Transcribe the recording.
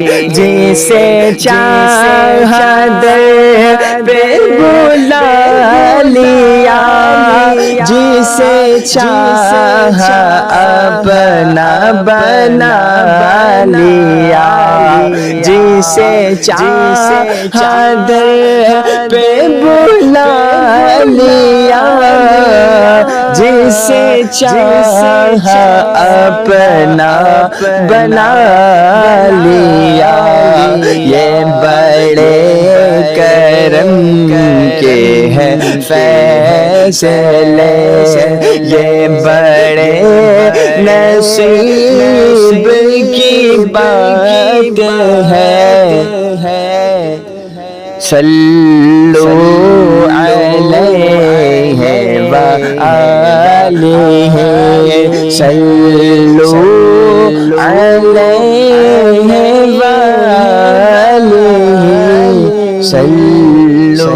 جسے چاہا در پہ بلا لیا، جسے چاہا اپنا بنا لیا، جسے چاہا در پہ بلا لیا، جسے چاہا اپنا بنا لیا۔ یہ بڑے کرم کے ہیں فیصلے، یہ بڑے نصیب کی بات ہے۔ صلو علیہ وآلہ، صلو علیہ وآلہ، صلو